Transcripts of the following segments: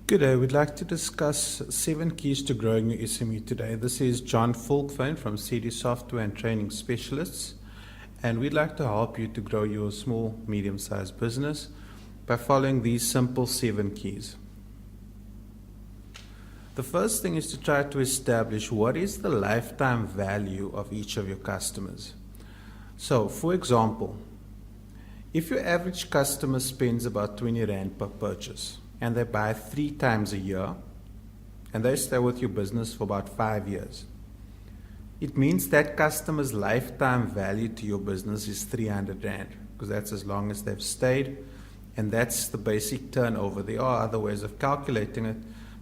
Good day. We'd like to discuss 7 keys to growing your SME today. This is John Fulkvane from CD Software and Training Specialists, and we'd like to help you to grow your small, medium-sized business by following these simple 7 keys. The first thing is to try to establish what is the lifetime value of each of your customers. So, for example, if your average customer spends about 20 Rand per purchase, and they buy 3 times a year, and they stay with your business for about 5 years, it means that customer's lifetime value to your business is 300 Rand, because that's as long as they've stayed, and that's the basic turnover. There are other ways of calculating it,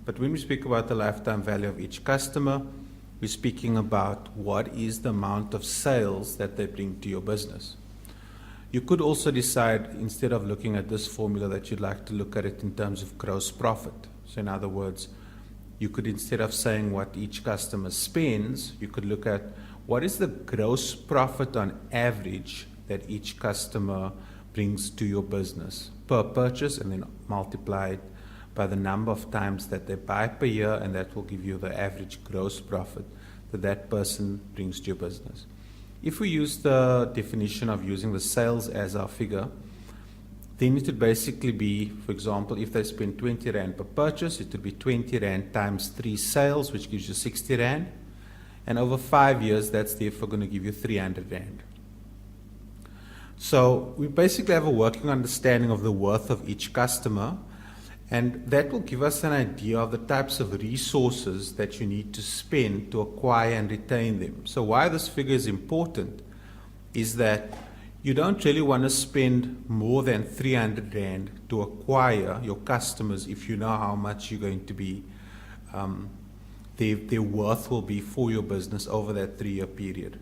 but when we speak about the lifetime value of each customer, we're speaking about what is the amount of sales that they bring to your business. You could also decide, instead of looking at this formula, that you'd like to look at it in terms of gross profit. So in other words, you could, instead of saying what each customer spends, you could look at what is the gross profit on average that each customer brings to your business per purchase, and then multiply it by the number of times that they buy per year, and that will give you the average gross profit that that person brings to your business. If we use the definition of using the sales as our figure, then it would basically be, for example, if they spend 20 Rand per purchase, it would be 20 Rand times 3 sales, which gives you 60 Rand. And over 5 years, that's therefore going to give you 300 Rand. So we basically have a working understanding of the worth of each customer, and that will give us an idea of the types of resources that you need to spend to acquire and retain them. So why this figure is important is that you don't really want to spend more than 300 Rand to acquire your customers if you know how much you're going to be, their worth will be for your business over that 3-year period.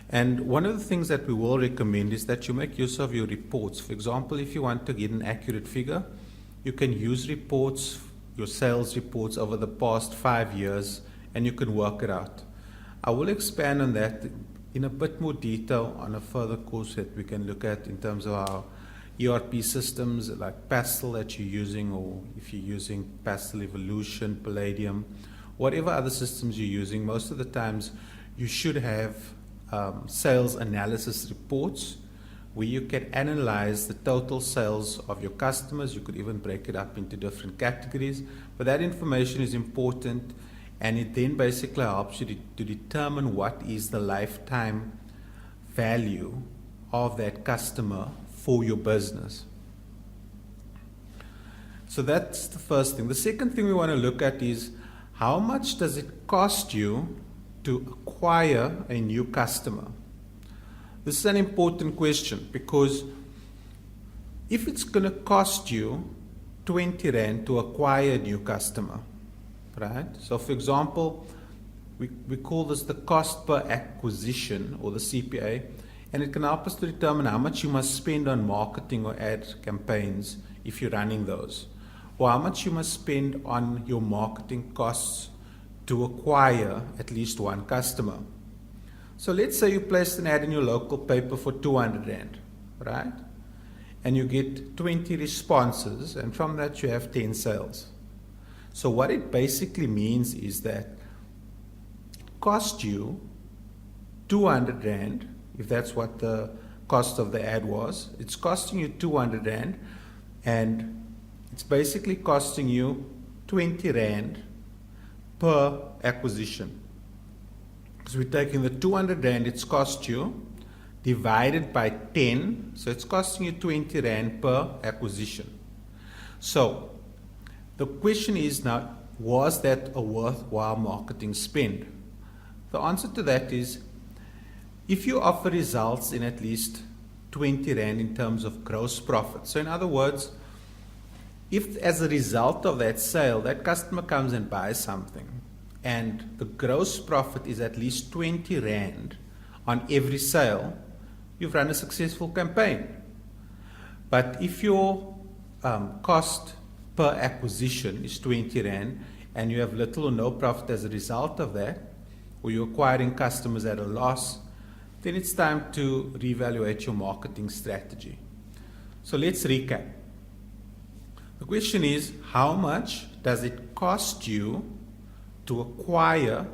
And one of the things that we will recommend is that you make use of your reports. For example, if you want to get an accurate figure, you can use reports, your sales reports over the past 5 years, and you can work it out. I will expand on that in a bit more detail on a further course that we can look at in terms of our ERP systems like Pastel that you're using, or if you're using Pastel Evolution, Palladium, whatever other systems you're using. Most of the times you should have sales analysis reports where you can analyze the total sales of your customers. You could even break it up into different categories, but that information is important, and it then basically helps you to determine what is the lifetime value of that customer for your business. So that's the first thing. The second thing we want to look at is how much does it cost you to acquire a new customer? This is an important question, because if it's going to cost you 20 Rand to acquire a new customer, right? So for example, we call this the cost per acquisition, or the CPA, and it can help us to determine how much you must spend on marketing or ad campaigns if you're running those, or how much you must spend on your marketing costs to acquire at least one customer. So let's say you placed an ad in your local paper for 200 Rand, right? And you get 20 responses, and from that you have 10 sales. So what it basically means is that it cost you 200 Rand, if that's what the cost of the ad was. It's costing you 200 Rand, and it's basically costing you 20 Rand per acquisition. So we're taking the 200 Rand it's cost you, divided by 10, so it's costing you 20 Rand per acquisition. So the question is now, was that a worthwhile marketing spend? The answer to that is, if you offer results in at least 20 Rand in terms of gross profit. So in other words, if as a result of that sale, that customer comes and buys something, and the gross profit is at least 20 Rand on every sale, you've run a successful campaign. But if your cost per acquisition is 20 Rand, and you have little or no profit as a result of that, or you're acquiring customers at a loss, then it's time to reevaluate your marketing strategy. So let's recap. The question is, how much does it cost you to acquire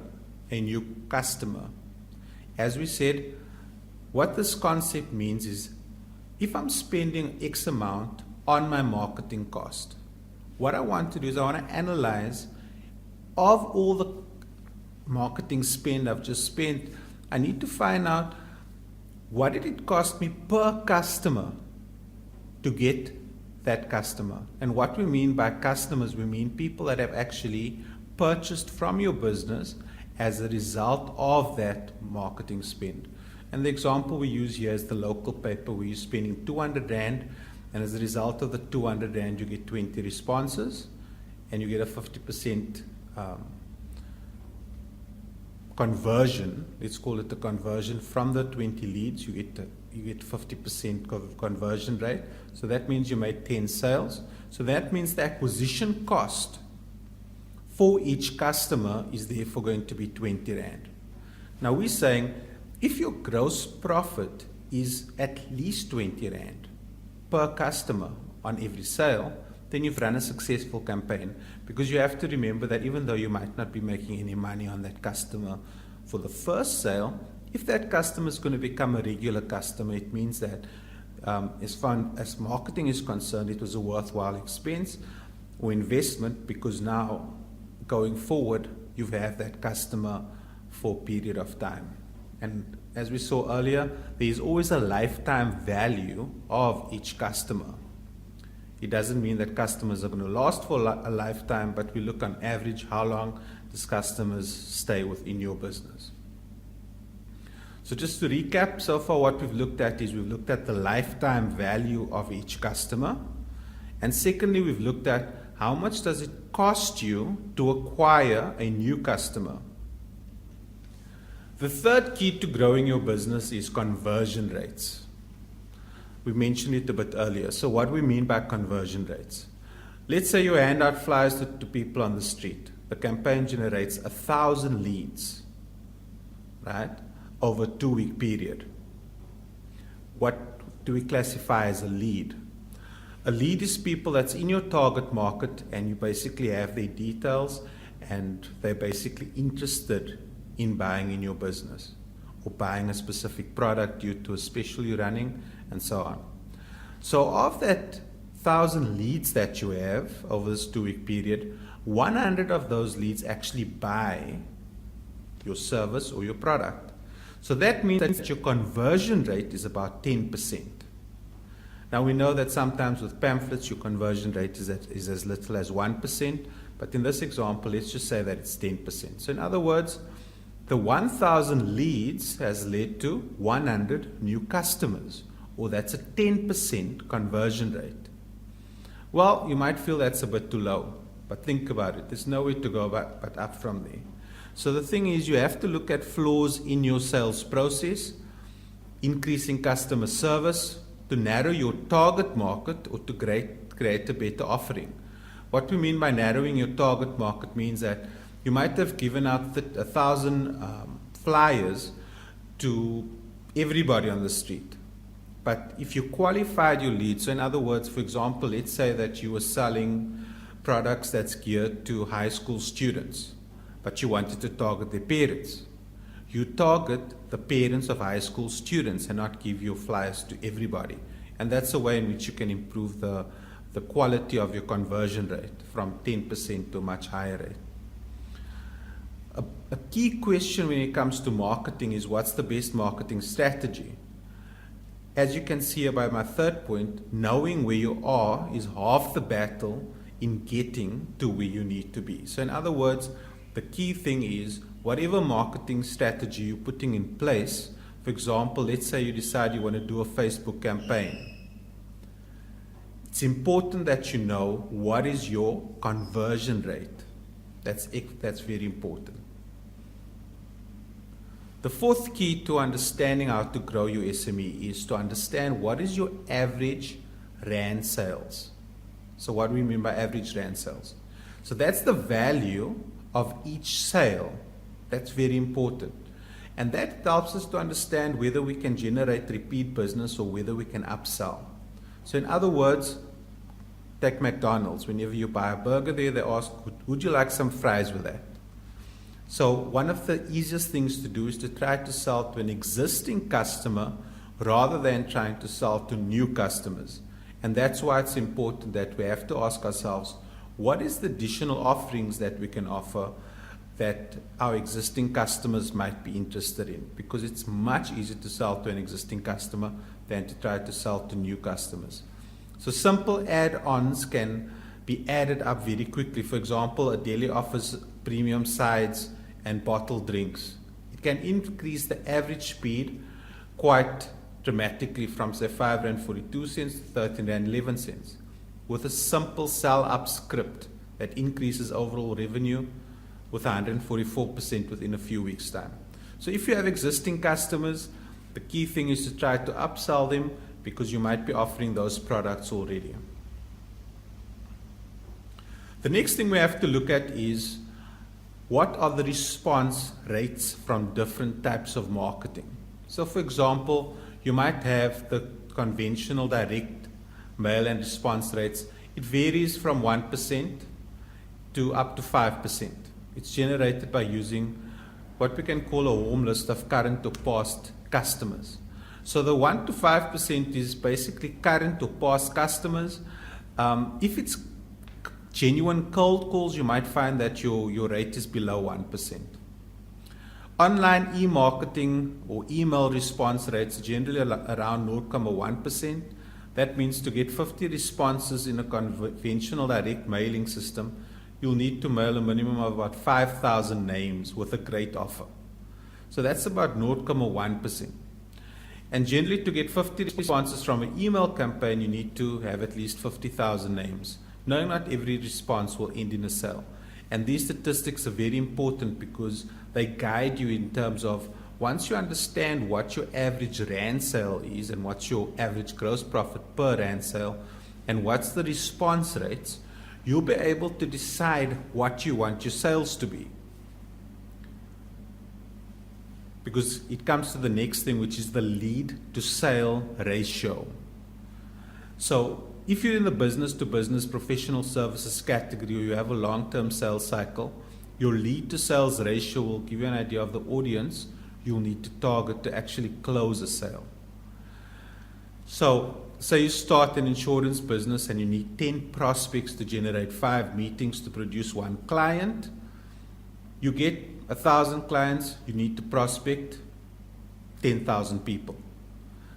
a new customer? As we said, what this concept means is if I'm spending X amount on my marketing cost, what I want to do is I want to analyze of all the marketing spend I've just spent, I need to find out what did it cost me per customer to get that customer. And what we mean by customers, we mean people that have actually purchased from your business as a result of that marketing spend. And the example we use here is the local paper where you're spending 200 Rand, and as a result of the 200 Rand, you get 20 responses and you get a 50% conversion. Let's call it the conversion from the 20 leads. You get 50% conversion rate. So that means you made 10 sales. So that means the acquisition cost for each customer is therefore going to be 20 Rand. Now we're saying if your gross profit is at least 20 Rand per customer on every sale, then you've run a successful campaign, because you have to remember that even though you might not be making any money on that customer for the first sale, if that customer is going to become a regular customer, it means that as marketing is concerned, it was a worthwhile expense or investment, because now going forward you have that customer for a period of time. And as we saw earlier, there is always a lifetime value of each customer. It doesn't mean that customers are going to last for a lifetime, but we look on average how long these customers stay within your business. So just to recap, so far what we've looked at is we've looked at the lifetime value of each customer. And secondly, we've looked at how much does it cost you to acquire a new customer. The third key to growing your business is conversion rates. We mentioned it a bit earlier. So what do we mean by conversion rates? Let's say you hand out flyers to people on the street. The campaign generates 1,000 leads, right, over a 2-week period. What do we classify as a lead? A lead is people that's in your target market, and you basically have their details and they're basically interested in buying in your business or buying a specific product due to a special you're running, and so on. So of that 1,000 leads that you have over this 2-week period, 100 of those leads actually buy your service or your product. So that means that your conversion rate is about 10%. Now we know that sometimes with pamphlets your conversion rate is as little as 1%, but in this example let's just say that it's 10%. So in other words, the 1,000 leads has led to 100 new customers, or that's a 10% conversion rate. Well, you might feel that's a bit too low, but think about it. There's nowhere to go but up from there. So the thing is, you have to look at flaws in your sales process, increasing customer service, to narrow your target market, or to create a better offering. What we mean by narrowing your target market means that you might have given out 1,000 flyers to everybody on the street. But if you qualified your leads, so in other words, for example, let's say that you were selling products that's geared to high school students, but you wanted to target their parents. You target the parents of high school students and not give your flyers to everybody. And that's a way in which you can improve the quality of your conversion rate from 10% to a much higher rate. A key question when it comes to marketing is, what's the best marketing strategy? As you can see here by my third point, knowing where you are is half the battle in getting to where you need to be. So in other words, the key thing is whatever marketing strategy you're putting in place. For example, let's say you decide you want to do a Facebook campaign. It's important that you know what is your conversion rate. That's very important. The fourth key to understanding how to grow your SME is to understand what is your average Rand sales. So what do we mean by average Rand sales? So that's the value of each sale. That's very important. And that helps us to understand whether we can generate repeat business or whether we can upsell. So in other words, Take McDonald's. Whenever you buy a burger there, they ask, would you like some fries with that? So one of the easiest things to do is to try to sell to an existing customer rather than trying to sell to new customers. And that's why it's important that we have to ask ourselves, what is the additional offerings that we can offer that our existing customers might be interested in? Because it's much easier to sell to an existing customer than to try to sell to new customers. So simple add-ons can be added up very quickly. For example, a deli offers premium sides and bottled drinks. It can increase the average speed quite dramatically from say 5 Rand 42 cents to 13 Rand 11 cents with a simple sell up script that increases overall revenue with 144% within a few weeks' time. So if you have existing customers, the key thing is to try to upsell them because you might be offering those products already. The next thing we have to look at is what are the response rates from different types of marketing. So for example, you might have the conventional direct mail and response rates. It varies from 1% to up to 5%. It's generated by using what we can call a warm list of current or past customers. So the 1 to 5% is basically current or past customers. If it's genuine cold calls, you might find that your rate is below 1%. Online e-marketing or email response rates generally around 0.1%. That means to get 50 responses in a conventional direct mailing system, you'll need to mail a minimum of about 5,000 names with a great offer. So that's about 0.1%. And generally to get 50 responses from an email campaign, you need to have at least 50,000 names. No, not every response will end in a sale. And these statistics are very important because they guide you in terms of once you understand what your average Rand sale is and what's your average gross profit per Rand sale and what's the response rates, you'll be able to decide what you want your sales to be. Because it comes to the next thing, which is the lead to sale ratio. So if you're in the business to business professional services category or you have a long-term sales cycle, your lead to sales ratio will give you an idea of the audience you'll need to target to actually close a sale. So say you start an insurance business and you need 10 prospects to generate 5 meetings to produce 1 client. You get 1,000 clients, you need to prospect 10,000 people.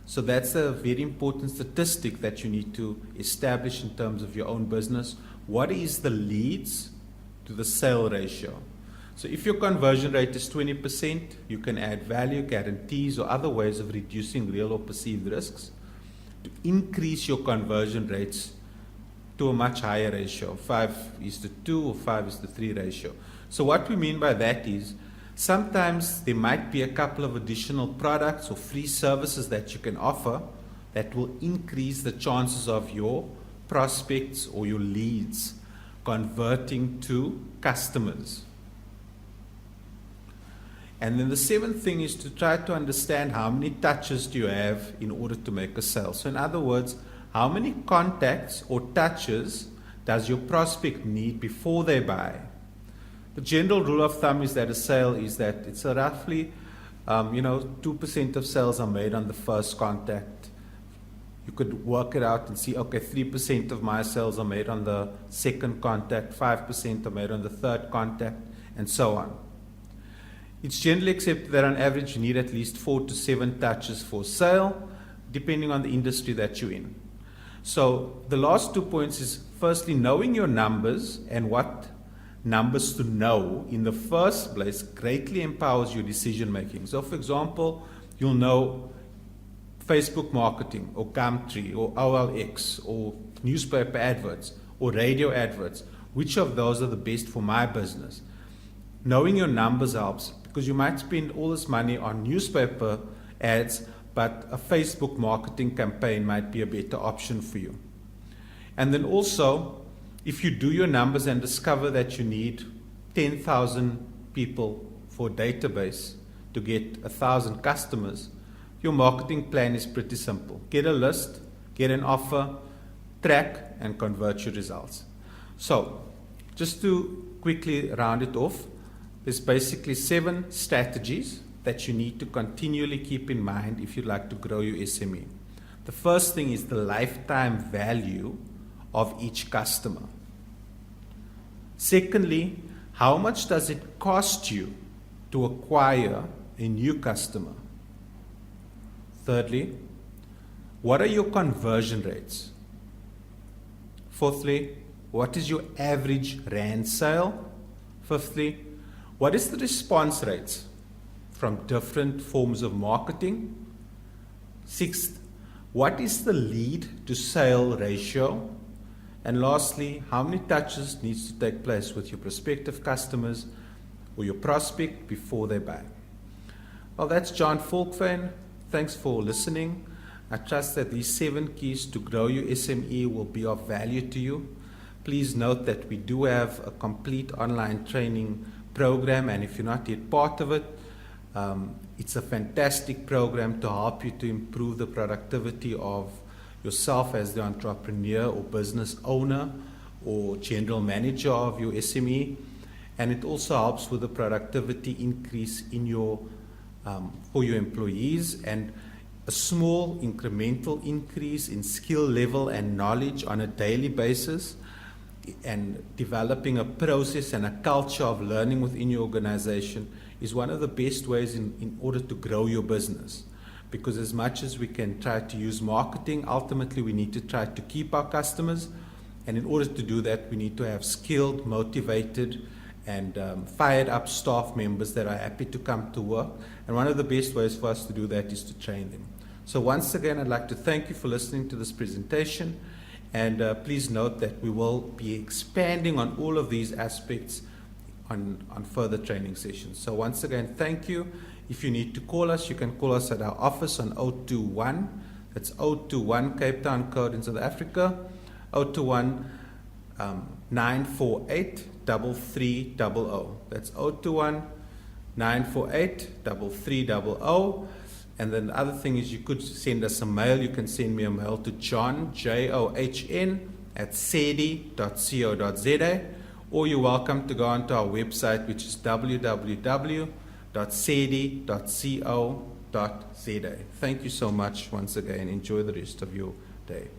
So that's a very important statistic that you need to establish in terms of your own business. What is the leads to the sale ratio? So if your conversion rate is 20%, you can add value, guarantees, or other ways of reducing real or perceived risks to increase your conversion rates to a much higher ratio, 5:2 or 5:3 ratio. So what we mean by that is sometimes there might be a couple of additional products or free services that you can offer that will increase the chances of your prospects or your leads converting to customers. And then the 7th thing is to try to understand how many touches do you have in order to make a sale. So in other words, how many contacts or touches does your prospect need before they buy? The general rule of thumb is that a sale is that it's a roughly, 2% of sales are made on the first contact. You could work it out and see, okay, 3% of my sales are made on the second contact, 5% are made on the third contact, and so on. It's generally accepted that on average you need at least 4 to 7 touches for sale, depending on the industry that you're in. So the last 2 points is firstly knowing your numbers and what numbers to know in the first place greatly empowers your decision making. So for example, you'll know Facebook marketing or Gumtree or OLX or newspaper adverts or radio adverts. Which of those are the best for my business? Knowing your numbers helps because you might spend all this money on newspaper ads, but a Facebook marketing campaign might be a better option for you. And then also, if you do your numbers and discover that you need 10,000 people for a database to get 1,000 customers, your marketing plan is pretty simple. Get a list, get an offer, track and convert your results. So, just to quickly round it off, there's basically 7 strategies that you need to continually keep in mind if you'd like to grow your SME. The first thing is the lifetime value of each customer. Secondly, how much does it cost you to acquire a new customer? Thirdly, what are your conversion rates? Fourthly, what is your average rand sale? Fifthly, what is the response rates from different forms of marketing? Sixth, what is the lead to sale ratio? And lastly, how many touches needs to take place with your prospective customers or your prospect before they buy? Well, that's John Volkvein. Thanks for listening. I trust that these 7 keys to grow your SME will be of value to you. Please note that we do have a complete online training program, and if you're not yet part of it, it's a fantastic program to help you to improve the productivity of yourself as the entrepreneur or business owner or general manager of your SME, and it also helps with the productivity increase in your for your employees, and a small incremental increase in skill level and knowledge on a daily basis, and developing a process and a culture of learning within your organization is one of the best ways in order to grow your business. Because as much as we can try to use marketing, ultimately we need to try to keep our customers, and in order to do that we need to have skilled, motivated and fired up staff members that are happy to come to work, and one of the best ways for us to do that is to train them. So once again, I'd like to thank you for listening to this presentation, and please note that we will be expanding on all of these aspects on further training sessions. So once again, thank you. If you need to call us, you can call us at our office on 021, that's 021 Cape Town code in South Africa, 021 948 3300. That's 021 948 3300. And then the other thing is you could send us a mail. You can send me a mail to John, JOHN, @sedi.co.za, or you're welcome to go onto our website, which is www.sedi.co.za. Thank you so much once again. Enjoy the rest of your day.